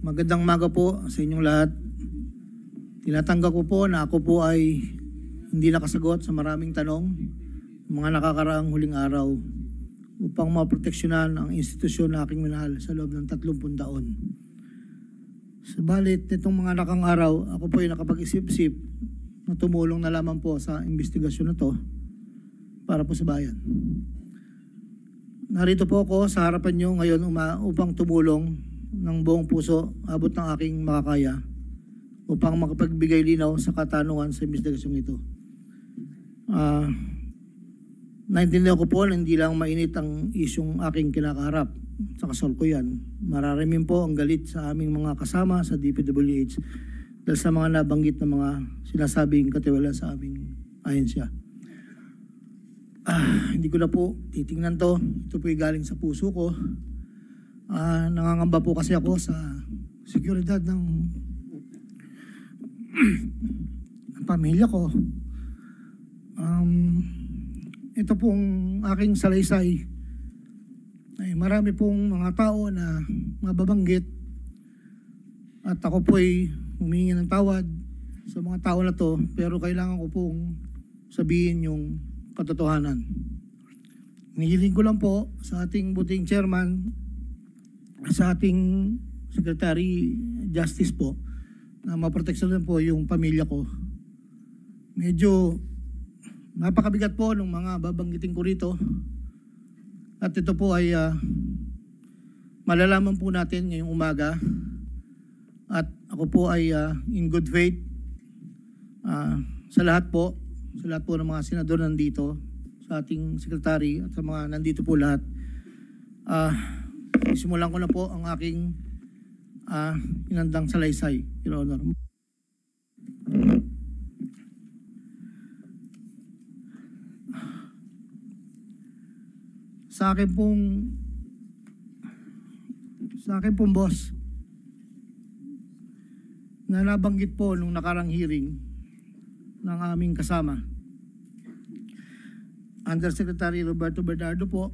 Magandang umaga po sa inyong lahat. Tinatanggap ko po na ako po ay hindi nakasagot sa maraming tanong mga nakakaraang huling araw upang maproteksyonan ang institusyon na aking minahal sa loob ng 30 taon. Subalit nitong mga nakang araw, ako po ay nakapag-isip-isip na tumulong na lamang po sa investigasyon na to para po sa bayan. Narito po ako sa harapan nyo ngayon upang tumulong ng buong puso, abot ng aking makakaya upang makapagbigay linaw sa katanungan sa investigasyong ito. Naintindihan ko po na hindi lang mainit ang isyong aking kinakaharap sa kasalukuyan. Mararamin po ang galit sa aming mga kasama sa DPWH dahil sa mga nabanggit na mga sinasabing katiwala sa aming ahensya. Hindi ko na po titingnan to. Ito po ay galing sa puso ko. Nangangamba po kasi ako sa seguridad ng pamilya ko. Ito pong aking salaysay ay marami pong mga tao na mababanggit at ako po ay humingi ng tawad sa mga tao na to, pero kailangan ko pong sabihin yung katotohanan. Hinihiling ko lang po sa ating buting chairman, sa ating Secretary Justice po, na maproteksyonan po yung pamilya ko. Medyo napakabigat po ng mga babanggitin ko rito. At ito po ay malalaman po natin ngayong umaga. At ako po ay in good faith sa lahat po ng mga senador nandito, sa ating secretary at sa mga nandito po lahat. Simulan ko na po ang aking inandang salaysay, Your Honor. Sa akin pong boss na nabanggit po nung nakarang hearing ng aming kasama, Undersecretary Roberto Bernardo po.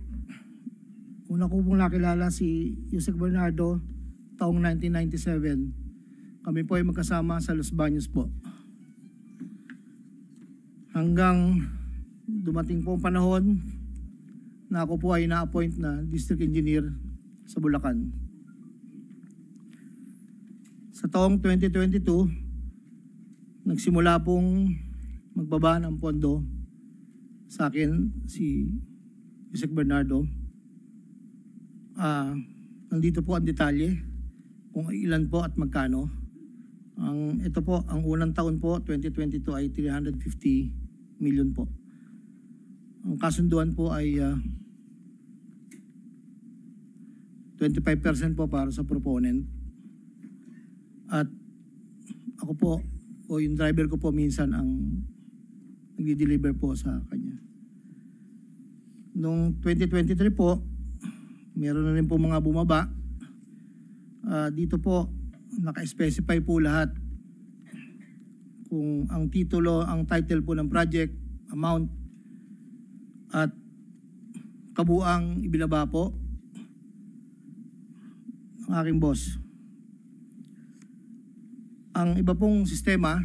Una ko pong nakilala si Yusek Bernardo taong 1997. Kami po ay magkasama sa Los Baños po. Hanggang dumating po ang panahon na ako po ay na-appoint na District Engineer sa Bulacan. Sa taong 2022, nagsimula pong magbaba ng pondo sa akin si Yusek Bernardo. Nandito po ang detalye kung ilan po at magkano. Ito po, ang unang taon po, 2022 ay 350 million po. Ang kasunduan po ay 25% po para sa proponent. At ako po, o yung driver ko po minsan ang nagdi-deliver po sa kanya. Noong 2023 po, meron na rin po mga bumaba. Dito po, naka-specify po lahat kung ang titulo, ang title po ng project, amount, at kabuang ibinaba po ang aking boss. Ang iba pong sistema,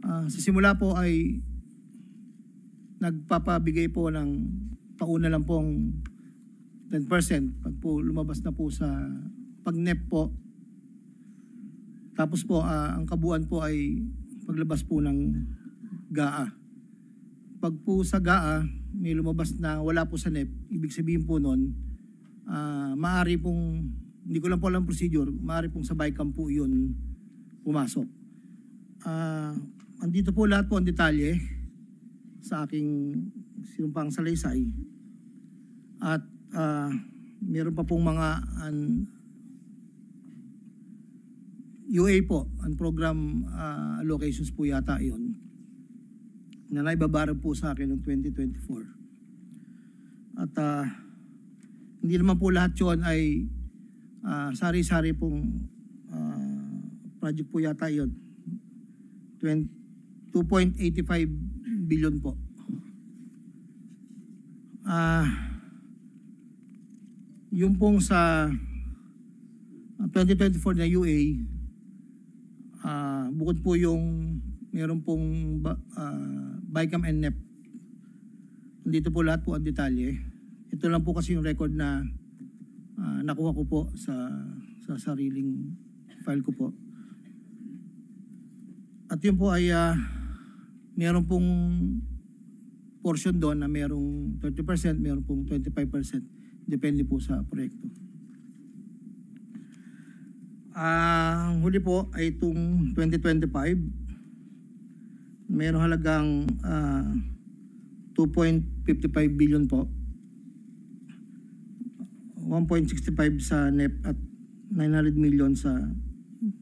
sa simula po ay nagpapabigay po ng pauna lang pong 10% pag po lumabas na po sa pag-NEP po. Tapos po ang kabuuan po ay paglabas po ng GAA. Pag po sa GAA may lumabas na wala po sa NEP, ibig sabihin po nun, maaari pong, hindi ko lang po alam procedure, maaari pong sa BICAM po yun pumasok. Andito po lahat po ang detalye sa aking sinumpang salaysay. At meron pa pong mga UA po, ang program allocations po yata yun, na naibabarang po sa akin noong 2024. At hindi naman po lahat yun ay sari-sari pong project po yata yun. 2.85 billion po. Yung pong sa 2024 na UA, bukod po yung meron pong BICAM and NEP, dito po lahat po ang detalye. Ito lang po kasi yung record na nakuha ko po sa sariling file ko po. At yun po ay meron pong portion doon na merong 30%, meron pong 25%. Depende po sa proyekto. Ang huli po ay itong 2025. Merong halagang 2.55 billion po. 1.65 sa NEP at 900 million sa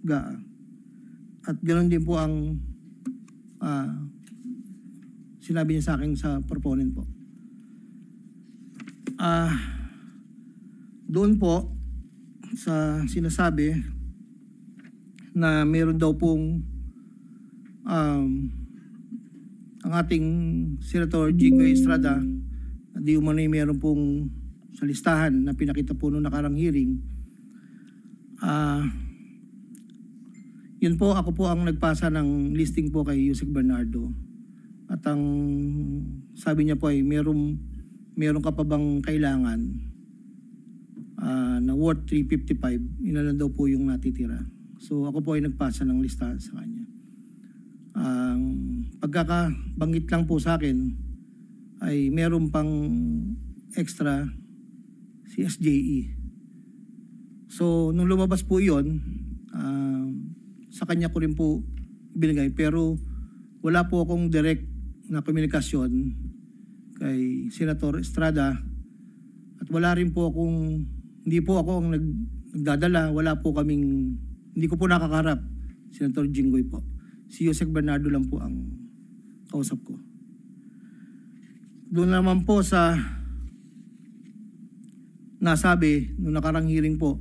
GAA. At ganoon din po ang sinabi niya sa akin sa proponent po. Doon po sa sinasabi na meron daw pong ang ating Senator Jinggoy Estrada, di umano'y meron pong sa listahan na pinakita po noong nakarang hearing. Yun po, ako po ang nagpasa ng listing po kay Yusek Bernardo. At ang sabi niya po ay meron ka pa bang kailangan na worth 355, inalan daw po yung natitira. So ako po ay nagpasa ng listahan sa kanya. Ang pagkakabanggit lang po sa akin ay meron pang extra si SJE. So nung lumabas po yun, sa kanya ko rin po binigay, pero wala po akong direct na komunikasyon kay Senator Estrada at wala rin po akong, hindi po ako ang nagdadala, wala po kaming, hindi ko po nakakarap Senator Jinggoy po. Si Yusek Bernardo lang po ang kausap ko. Doon naman po sa nasabi nung nakarang hearing po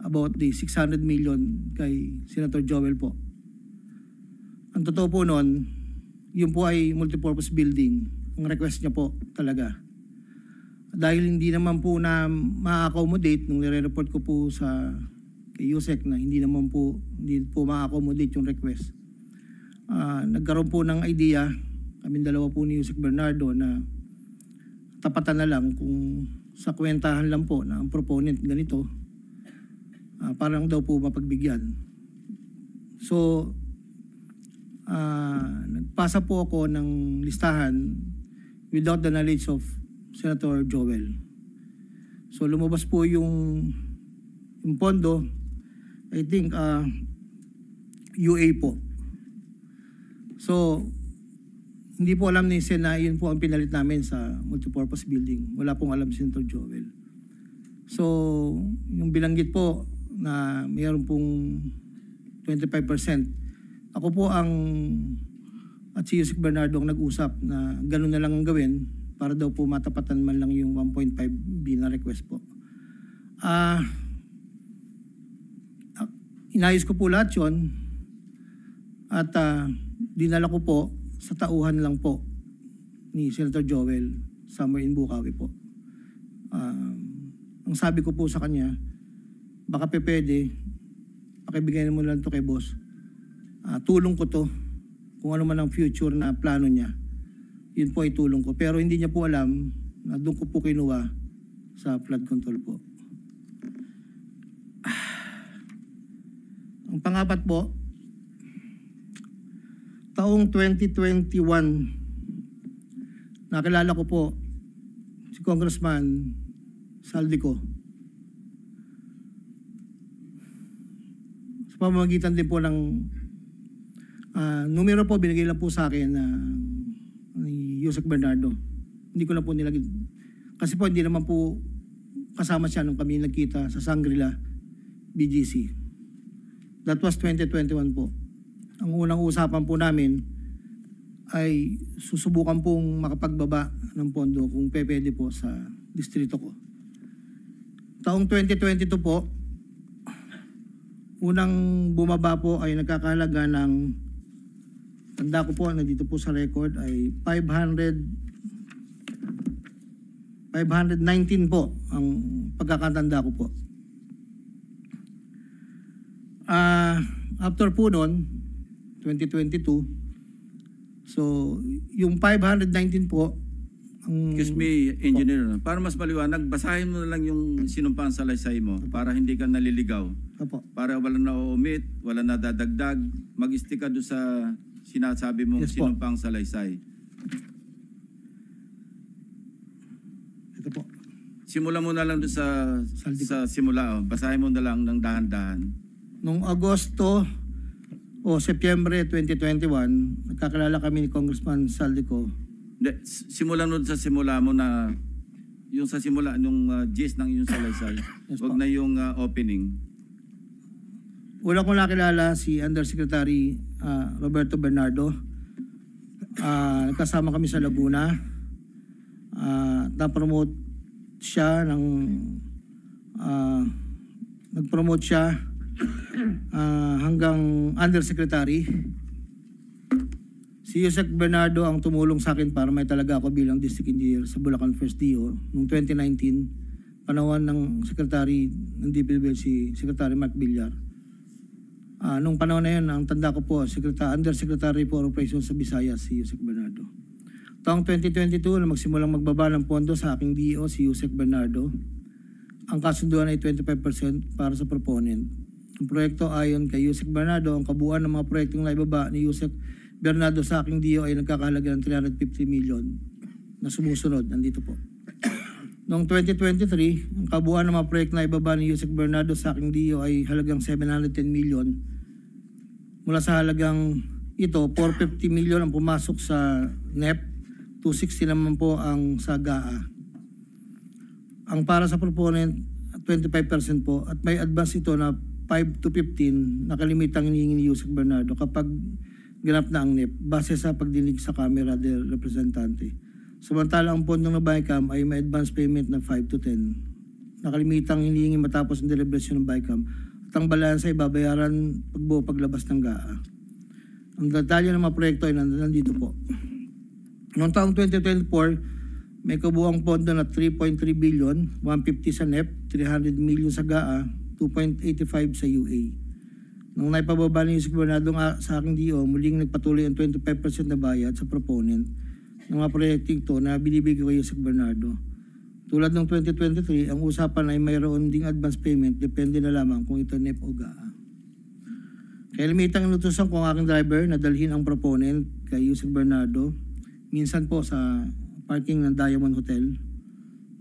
about the 600 million kay Senator Joel po. Ang totoo po noon, yun po ay multipurpose building. Ang request niya po talaga. Dahil hindi naman po na ma-accommodate nung nire-report ko po sa kay Yusek na hindi po ma-accommodate yung request. Nagkaroon po ng idea, kaming dalawa po ni Yusek Bernardo na tapatan na lang kung sa kwentahan lang po na ang proponent ganito, parang daw po mapagbigyan. So, nagpasa po ako ng listahan without the knowledge of Senator Joel. So, lumabas po yung pondo, I think, UA po. So, hindi po alam ni Sen na yun po ang pinalit namin sa multipurpose building. Wala pong alam si Senator Joel. So, yung bilanggit po na mayroon pong 25%. Ako po ang at si Yusek Bernardo ang nag-usap na gano'n na lang ang gawin para daw po matapatan man lang yung 1.5 B na request po. Inayos ko po lahat yun at dinala ko po sa tauhan lang po ni Senator Joel somewhere in Bukawi po. Ang sabi ko po sa kanya, baka pwede, pakibigay mo lang to kay boss. Tulong ko to, kung ano man ang future na plano niya, yun po ay tulong ko. Pero hindi niya po alam na doon ko po kinuha sa flood control po. Ang pangapat po, taong 2021, nakilala ko po si Congressman Saldico. Sa pamamagitan din po ng numero po, binigay lang po sa akin ni Yusek Bernardo. Hindi ko lang po nilagay. Kasi po hindi naman po kasama siya nung kami nagkita sa Shangri-La BGC. That was 2021 po. Ang unang usapan po namin ay susubukan pong makapagbaba ng pondo kung pwede po sa distrito ko. Taong 2022 po, unang bumaba po ay nagkakahalaga ng, tanda ko po, nandito po sa record, ay 519 po ang pagkakatanda ko po. After po noon, 2022, so yung 519 po, ang... Excuse me, engineer. Para mas maliwanag, basahin mo na lang yung sinumpang salaysay mo para hindi ka naliligaw. Opo. Para wala na omit, wala na dadagdag, mag-stick ka doon sa sinasabi mong Yes po. sinumpang salaysay. Ito po. Simula mo na lang doon sa simula. Basahin mo na lang ng dahan-dahan. Noong Agosto o Setyembre 2021, nagkakilala kami ni Congressman Saldico. Hindi, simulan mo sa simula mo na yung sa simula, yung gist ng yung salaysay. Yes Huwag po. na yung opening. Una kong nakilala si Undersecretary Roberto Bernardo. Nagkasama kami sa Laguna. Na-promote siya ng nag-promote siya hanggang Undersecretary. Si Yusek Bernardo ang tumulong sa akin para may talaga ako bilang district engineer sa Bulacan First DO noong 2019, panahon ng Secretary ng DPWH si Secretary Mark Villar. Nung panahon na yun, ang tanda ko po, Undersecretary for Operations sa Visayas, si Yusek Bernardo. Taong 2022, na magsimulang magbaba ng pondo sa aking DO, si Yusek Bernardo. Ang kasunduan ay 25% para sa proponent. Ang proyekto ayon kay Yusek Bernardo, ang kabuuan ng mga proyektong naibaba ni Yusek Bernardo sa aking DO ay nagkakahalaga ng 350 million na sumusunod. Nandito po. Noong 2023, ang kabuuan ng mga proyekto na ibaba ni Yusek Bernardo sa aking DO ay halagang 710 million. Mula sa halagang ito, 450 million ang pumasok sa NEP, 260 naman po ang sa GAA. Ang para sa proponent, 25% po at may advance ito na 5 to 15 na kalimitang hinihingi ni Yusek Bernardo kapag ganap na ang NEP base sa pagdinig sa Kamara del Representante. Samantala ang pondo ng BICAM ay may advance payment na 5 to 10 na kalimitang hinihingi matapos ang deliberasyon ng BICAM at ang balansa ay babayaran pagbuo paglabas ng GAA. Ang detalye ng mga proyekto ay nandito po. Noong taong 2024, may kabuuang pondo na 3.3 billion, 150 sa NEP, 300 million sa GAA, 2.85 sa UA. Nung naipababa ni Yusek Bernardo sa aking DO, muling nagpatuloy ang 25% na bayad sa proponent ng mga proyekting to na binibigay kay Yusek Bernardo. Tulad ng 2023, ang usapan ay mayroon ding advance payment, depende na lamang kung ito NEP o GAA. Kaya limitang inutusan ko ang aking driver na dalhin ang proponent kay Yusek Bernardo, minsan po sa parking ng Diamond Hotel.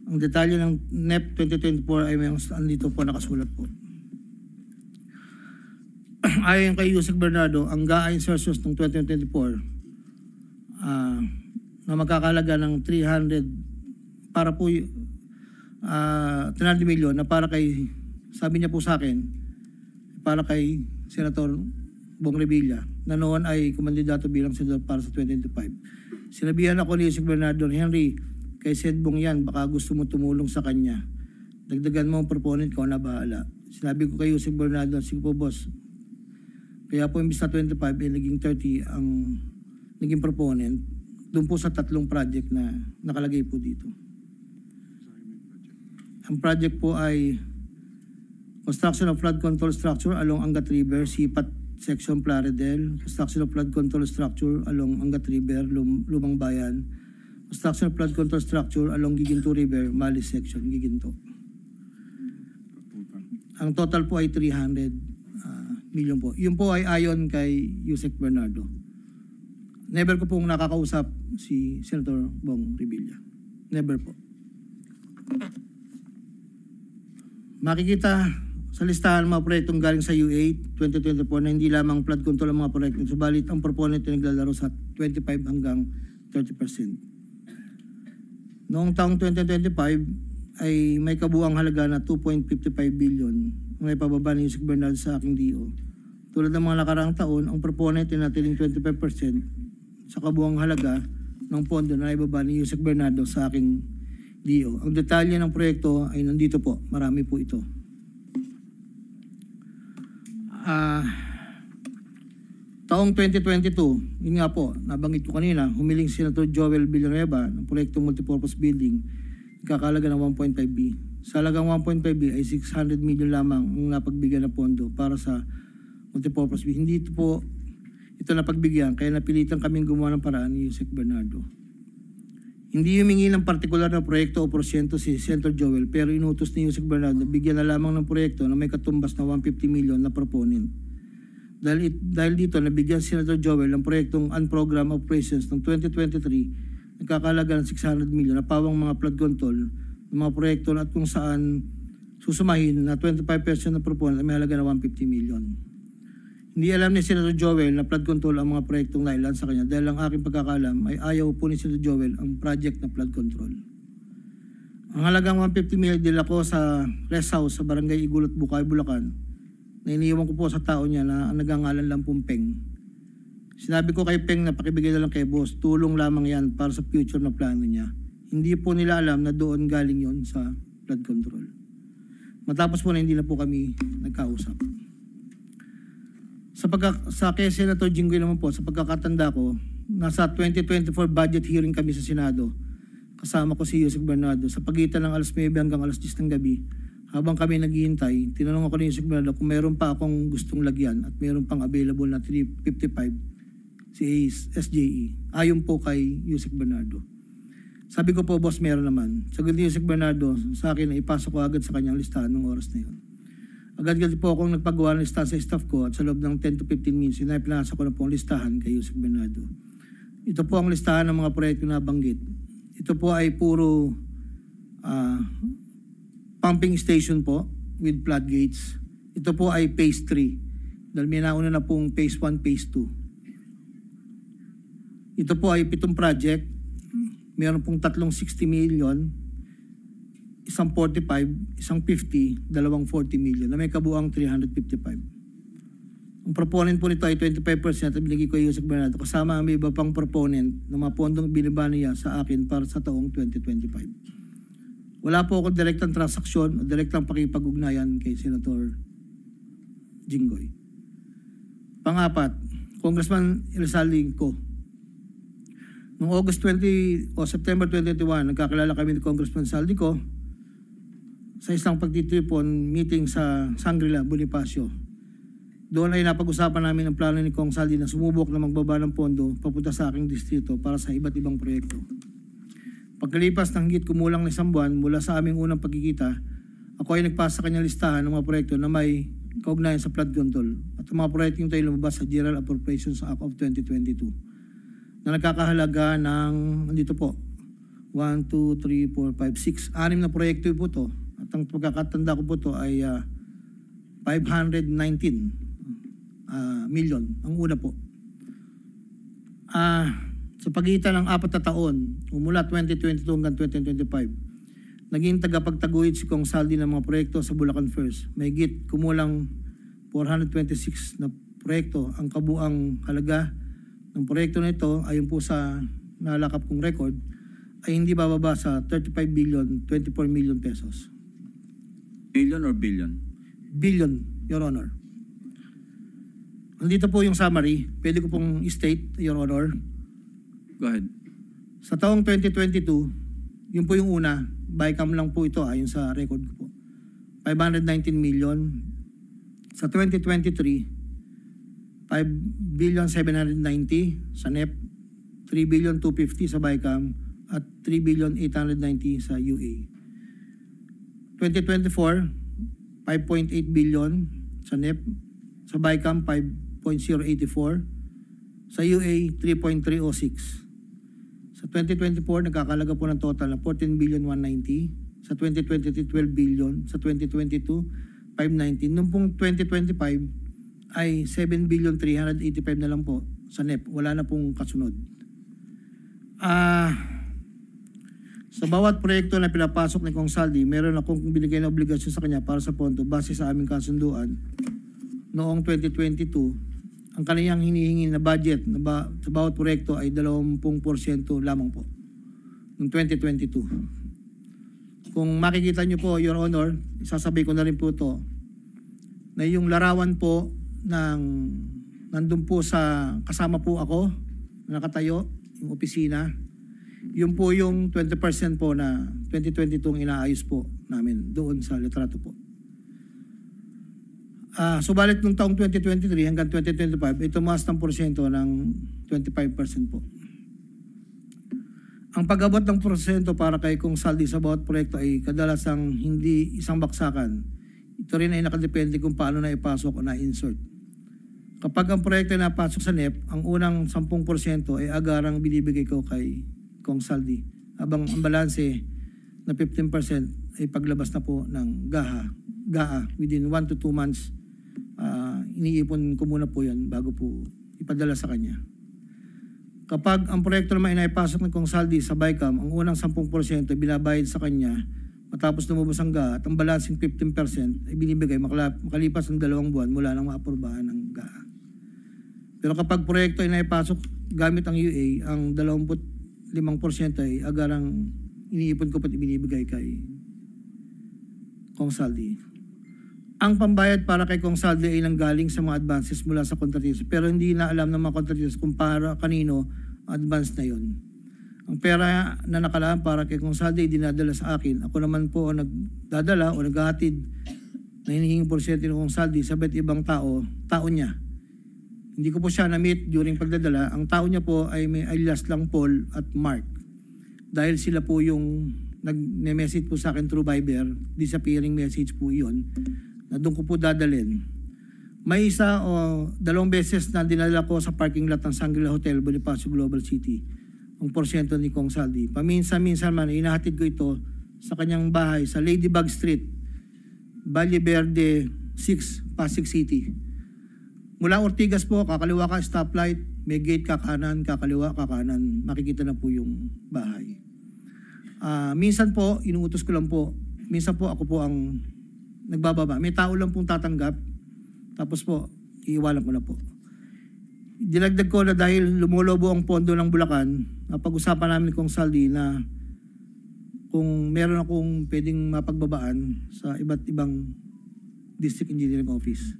Ang detalye ng NEP 2024 ay may andito po nakasulat po. Ayon kay Yusek Bernardo, ang GAA insertions ng 2024 na magkakalaga ng 300 para po 300 million na para kay, sabi niya po sa akin, para kay Senator Bong Revilla na noon ay kumandidato bilang senador para sa 2025. Sinabihan ako ni Yusek Bernardo, Henry, kay Sed Bong yan, baka gusto mo tumulong sa kanya. Dagdagan mo ang proponent ko na bahala. Sinabi ko kay Yusek Bernardo, sige po boss, kaya po imbis na 25 ay naging 30 ang naging proponent doon po sa 3 project na nakalagay po dito. Ang project po ay construction of flood control structure along Angat River, Sipat Section Plaridel, construction of flood control structure along Angat River, Lumang Bayan, construction of flood control structure along Giginto River, Malis Section, Giginto. Ang total po ay 300 million po. Yun po ay ayon kay Yusek Bernardo. Never ko pong nakakausap si Senator Bong Revilla. Never po. Makikita sa listahan mga proyektong galing sa UA 2024 na hindi lamang flood control ang mga proyekto, subalit ang proponent ay naglalaro sa 25 hanggang 30%. Noong taong 2025 ay may kabuuang halaga na 2.55 billion ang naipababa ni Yusek Bernardo sa aking DO. Tulad ng mga nakaraang taon, ang proponent ay natiling 25% sa kabuuang halaga ng pondo na naibaba ni Yusek Bernardo sa aking DO. Ang detalye ng proyekto ay nandito po. Marami po ito. Taong 2022, yun nga po, nabanggit ko kanina, humiling si Senator Joel Villanueva ng proyektong multipurpose building, kakalaga ng 1.5B. Sa halagang 1.5B ay 600 million lamang ang napagbigyan na pondo para sa multipurpose building. Hindi ito na pagbigyan, kaya napilitan kaming gumawa ng paraan ni Yusek Bernardo. Hindi humingi ng partikular na proyekto o porsyento si Senator Joel, pero inutos ni Yusek Bernardo na bigyan na lamang ng proyekto na may katumbas na 150 million na proponent. Dahil dito, nabigyan si Senator Joel ng proyektong unprogrammed operations ng 2023 nagkakalaga ng 600 million na pawang mga flood control ng mga proyekto at kung saan susumahin na 25% na proponent ay may halaga na 150 million. Hindi alam ni Senator Joel na flood control ang mga proyektong nailan sa kanya dahil ang aking pagkakalam ay ayaw po ni Senator Joel ang project na flood control. Ang halagang 150 million dila ko sa rest house sa Barangay Igulat, Bukay, Bulacan na iniiwan ko po sa tao niya na ang nagangalan lang pong Peng. Sinabi ko kay Peng na pakibigay na lang kay boss, tulong lamang yan para sa future na plano niya. Hindi po nila alam na doon galing yon sa flood control. Matapos po na hindi na po kami nagkausap. Sa kay Senator Jinggoy naman po, sa pagkakatanda ko, nasa 2024 budget hearing kami sa Senado. Kasama ko si Yusek Bernardo sa pagitan ng alas 9 hanggang alas 10 ng gabi. Habang kami naghihintay, tinanong ako ni Yusek Bernardo kung meron pa akong gustong lagyan at meron pang available na 355 si SJE. Ayon po kay Yusek Bernardo. Sabi ko po, boss, meron naman. Sagot ni Yusek Bernardo sa akin na ipasok ko agad sa kanyang listahan ng oras na yun. Agad-agad po akong nagpagawa ng listahan sa staff ko at sa loob ng 10 to 15 minutes, pinasa ko na po ang listahan kay Yusek Bernardo. Ito po ang listahan ng mga proyekto na banggit. Ito po ay puro pumping station po with floodgates. Ito po ay phase 3. Dahil may nauna na pong phase 1, phase 2. Ito po ay 7 project. Meron pong 360 million, isang 45, isang 50, dalawang 40 million na may kabuang 355. Ang proponent po nito ay 25% at binigay ko Yusek Bernardo kasama ang may iba pang proponent ng mga pondong binaba niya sa akin para sa taong 2025. Wala po akong direktang transaksyon o direktang pakipag-ugnayan kay Senator Jinggoy. Pang-apat, Congressman Elizalde ko. Noong September 2021, nagkakilala kami ni Congressman Saldico sa isang pagtitipon meeting sa Shangri-La, Bonifacio. Doon ay napag-usapan namin ang plano ni Kong Saldi na sumubok na magbaba ng pondo papunta sa aking distrito para sa iba't ibang proyekto. Pagkalipas ng higit kumulang na isang buwan mula sa aming unang pagkikita, ako ay nagpasa sa kanyang listahan ng mga proyekto na may kaugnayan sa flood control at ang mga proyektong tayo lumabas sa General Appropriations Act of 2022 na nagkakahalaga ng, nandito po, 1, 2, 3, 4, 5, 6, 6 na proyekto po to at ang pagkakatanda ko po to ay 519 million ang una po. Sa pagitan ng 4 na taon, mula 2022 hanggang 2025, naging tagapagtaguyod si Kong Saldi ng mga proyekto sa Bulacan First. May higit kumulang 426 na proyekto. Ang kabuang halaga ng proyekto na ito, ayon po sa nalakap kong record, ay hindi bababa sa 35 billion, 24 million pesos. Million or billion? Billion, Your Honor. Nandito po yung summary. Pwede ko pong state, Your Honor. Go ahead. Sa taong 2022, yun po yung una, bycam lang po ito ayon sa record ko po. 519 million. Sa 2023, 5 billion 790 sa NEP, 3 billion 250 sa bycam, at 3 billion 890 sa UA. 2024, 5.8 billion sa NEP, sa bycam 5.084, sa UA 3.306. Sa 2024, nagkakalaga po ng total na 14 billion 190. Sa 2023, 12 billion. Sa 2022, 519. Noong pong 2025 ay 7 billion 385 na lang po sa NEP. Wala na pong kasunod. Sa bawat proyekto na pinapasok ni Kong Saldi, meron akong binigay na obligasyon sa kanya para sa pondo base sa aming kasunduan noong 2022. Ang kaniyang hinihingi na budget sa bawat proyekto ay 20% lamang po noong 2022. Kung makikita niyo po, Your Honor, isasabay ko na rin po ito, na yung larawan po ng nandun po sa kasama po ako, nakatayo, yung opisina, yun po yung 20% po na 2022 inaayos po namin doon sa litrato po. Subalit nung taong 2023 hanggang 2025, ito tumaas ng porsyento ng 25% po. Ang pag-abot ng porsyento para kay Kong Saldi sa bawat proyekto ay kadalasang hindi isang baksakan. Ito rin ay nakadepende kung paano na ipasok o na-insert. Kapag ang proyekto ay napasok sa NEP, ang unang 10% ay agarang binibigay ko kay Kong Saldi. Habang ang balanse na 15% ay paglabas na po ng GAA within 1 to 2 months. Iniipon ko muna po yan bago po ipadala sa kanya. Kapag ang proyekto naman ay naipasok ng Kong Saldi sa BICAM, ang unang 10% ay binabayad sa kanya matapos lumabas ang GAA at ang balancing 15% ay binibigay makalipas ng 2 buwan mula nang maapurbahan ng GAA. Pero kapag proyekto ay naipasok gamit ang UA, ang 25% ay agarang iniipon ko pat ibinibigay kay Kong Saldi. Ang pambayad para kay Kong Saldi ay nanggaling sa mga advances mula sa kontratista pero hindi na alam ng mga kontratista kung para kanino advance na yon. Ang pera na nakalaan para kay Kong Saldi ay dinadala sa akin. Ako naman po ang nagdadala o naghahatid na hinihinging porsyento ng Kong Saldi sa iba't ibang tao niya. Hindi ko po siya na-meet during pagdadala. Ang tao niya po ay may alias lang Paul at Mark. Dahil sila po yung nag-message po sa akin through Viber, disappearing message po yun, na doon ko po dadalhin. May isa o 2 beses na dinala ko sa parking lot ng Shangri-La Hotel, Bonifacio Global City, ang porsyento ni Kong Saldi. Paminsan-minsan man, inahatid ko ito sa kanyang bahay sa Ladybug Street, Valle Verde 6, Pasig City. Mula Ortigas po, kakaliwa ka stoplight, may gate ka kanan, kakaliwa ka kanan, makikita na po yung bahay. Minsan po, inuutos ko lang po, minsan po ako po ang nagbababa. May tao lang pong tatanggap, tapos po, iiwalan ko na po. Dinagdag ko na dahil lumulobo ang pondo ng Bulacan, napag-usapan namin kong Saldi na kung meron akong pwedeng mapagbabaan sa iba't ibang district engineering office.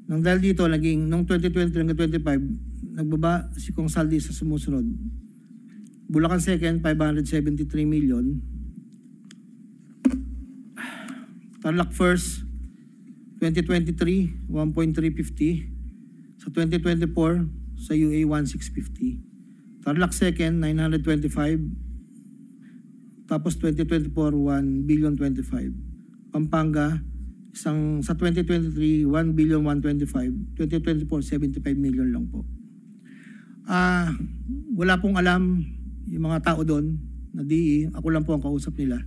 Nang dahil dito, nung 2020 hanggang 2025, nagbaba si Kong Saldi sa sumusunod. Bulacan 2nd, 573 million. Tarlac 1st, 2023, 1.350. Sa 2024, sa UA, 1.650. Tarlac 2nd, 925. Tapos 2024, 1.25 billion. Pampanga, sa 2023, 1.125 billion. 2024, 75 million lang po. Wala pong alam yung mga tao doon na DE. Ako lang po ang kausap nila.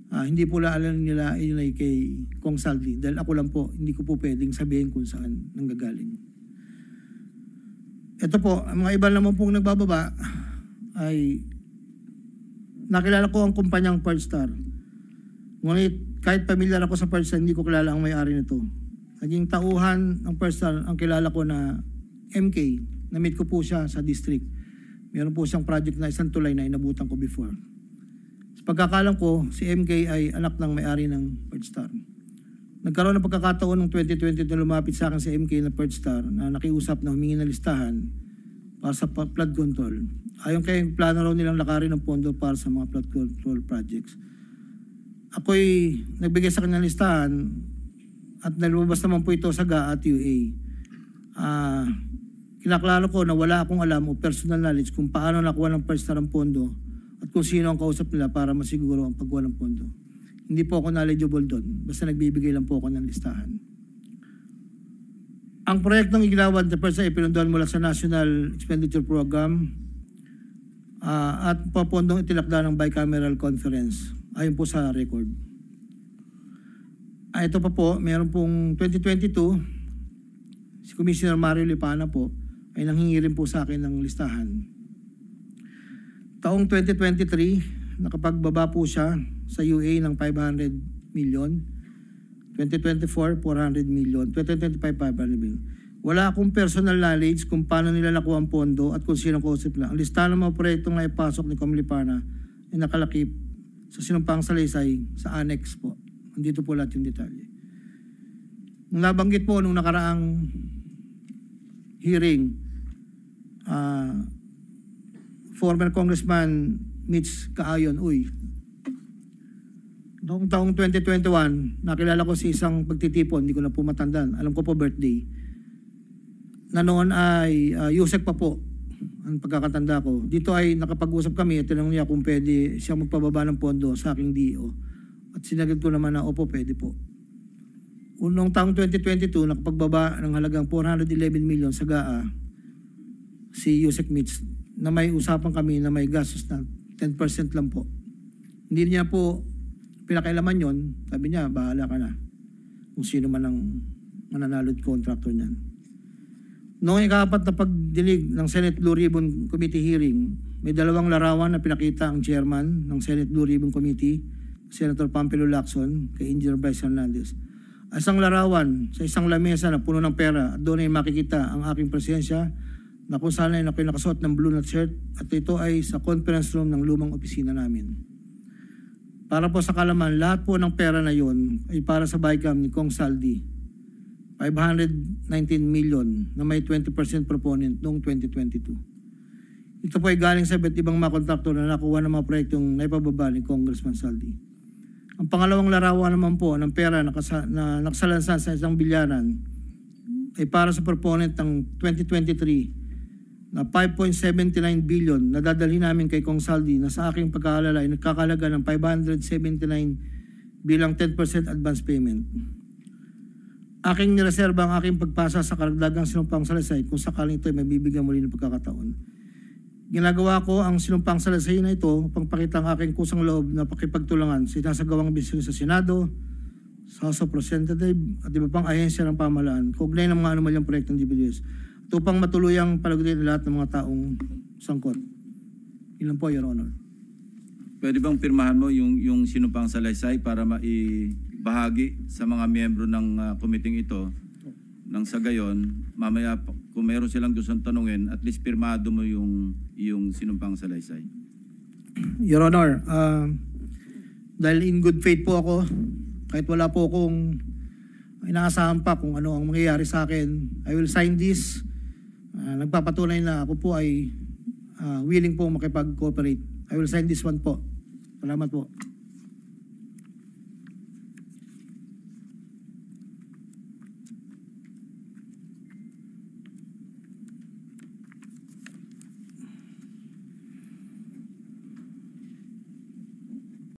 Hindi po alam nila yun ay kay Kong Saldi dahil ako lang po, hindi ko po pwedeng sabihin kung saan nanggagaling. Ito po, ang mga iba naman pong nagbababa ay nakilala ko ang kumpanyang Perstar. Ngunit kahit pamilyar ako sa Perstar, hindi ko kilala ang may-ari nito. Naging tauhan ng Perstar ang kilala ko na MK. Na-meet ko po siya sa district. Meron po siyang project na isang tulay na inabutan ko before. Pagkakalam ko, si MK ay anak ng may-ari ng Perstar. Nagkaroon ng pagkakataon ng 2020 na lumapit sa akin si MK na Perstar na nakiusap na humingi ng listahan para sa flood control. Ayon kay plano raw nilang lakarin ng pondo para sa mga flood control projects. Ako'y nagbigay sa kanyang listahan at nalumabas naman po ito sa GAA at UA. Kinaklaro ko na wala akong alam o personal knowledge kung paano nakuha ng Perstar ang pondo at kung sino ang kausap nila para masiguro ang pagkuha ng pondo. Hindi po ako knowledgeable doon. Basta nagbibigay lang po ako ng listahan. Ang proyektong igilawad na Perstar ay pinunduhan mula sa National Expenditure Program at papondong itinakda ng bicameral conference. Ayon po sa record. Ito pa po, meron pong 2022, si Commissioner Mario Lipana po ay nanghingi rin po sa akin ng listahan. Taong 2023, nakapagbaba po siya sa UA ng 500 million. 2024, 400 million. 2025, 500 million. Wala akong personal knowledge kung paano nila nakuha ang pondo at kung sino kausap nila. Ang listahan ng mga proyektong naipasok ni Com Lipana ay nakalakip sa sinumpang salaysay sa annex po. Nandito po lahat yung detalye. Nung nabanggit po nung nakaraang hearing, former Congressman Mitch Kaayon, Noong taong 2021, nakilala ko si isang pagtitipon, hindi ko na po matandaan. Alam ko po birthday. Na noon ay Yusek pa po ang pagkakatanda ko. Dito ay nakapag-usap kami at tinanong niya kung pwede siya magpababa ng pondo sa aking DO. At sinagot ko naman na opo, pwede po. Noong taong 2022, nakapagbaba ng halagang 411 million sa GAA si Yusek Mitch na may usapan kami na may gastos na 10% lang po. Hindi niya po pinakailaman yon, sabi niya, bahala ka na kung sino man ang mananalo at contractor niyan. Noong ikapat na pagdinig ng Senate Blue Ribbon Committee hearing, may dalawang larawan na pinakita ang chairman ng Senate Blue Ribbon Committee, Senator Pampilo Lacson, kay Engineer Bryce Hernandez. Isang larawan sa isang lamesa na puno ng pera at doon ay makikita ang aking presensya na kung saan ay nakasuot ng blue na shirt at ito ay sa conference room ng lumang opisina namin. Para po sa kalaman, lahat po ng pera na yon ay para sa BICAM ni Kong Saldi. 519 million na may 20% proponent noong 2022. Ito po ay galing sa iba't ibang mga kontraktor na nakuha ng mga proyektong naipababa ni Congressman Saldi. Ang pangalawang larawan naman po ng pera na nakasalansan sa isang bilyaran ay para sa proponent ng 2023 na 5.79 billion na dadalhin namin kay Kong Saldi na sa aking pagkaalala ay nagkakalaga ng 579 bilang 10% advance payment. Aking nireserba ang aking pagpasa sa karagdagang sinumpang salaysay kung sakaling ito ay mabibigyan muli ng pagkakataon. Ginagawa ko ang sinumpang salaysay na ito upang pakita ang aking kusang loob na pakipagtulangan sa sinasagawang bisyo sa Senado, sa House of Representatives at iba pang ahensya ng pamahalaan kaugnay ng mga anumalyang proyektong DPWH. Ito pang matuluyang palagutin lahat ng mga taong sangkot. Ilan po, Your Honor. Pwede bang pirmahan mo yung sinumpang salaysay para maibahagi sa mga miyembro ng committee ito nang sa gayon, mamaya kung mayroon silang gustong tanungin, at least pirmado mo yung sinumpang salaysay. Your Honor, dahil in good faith po ako, kahit wala po akong inaasahan pa kung ano ang mangyayari sa akin, I will sign this. Nagpapatunay na ako po ay willing po makipag-cooperate. I will sign this one po. Salamat po.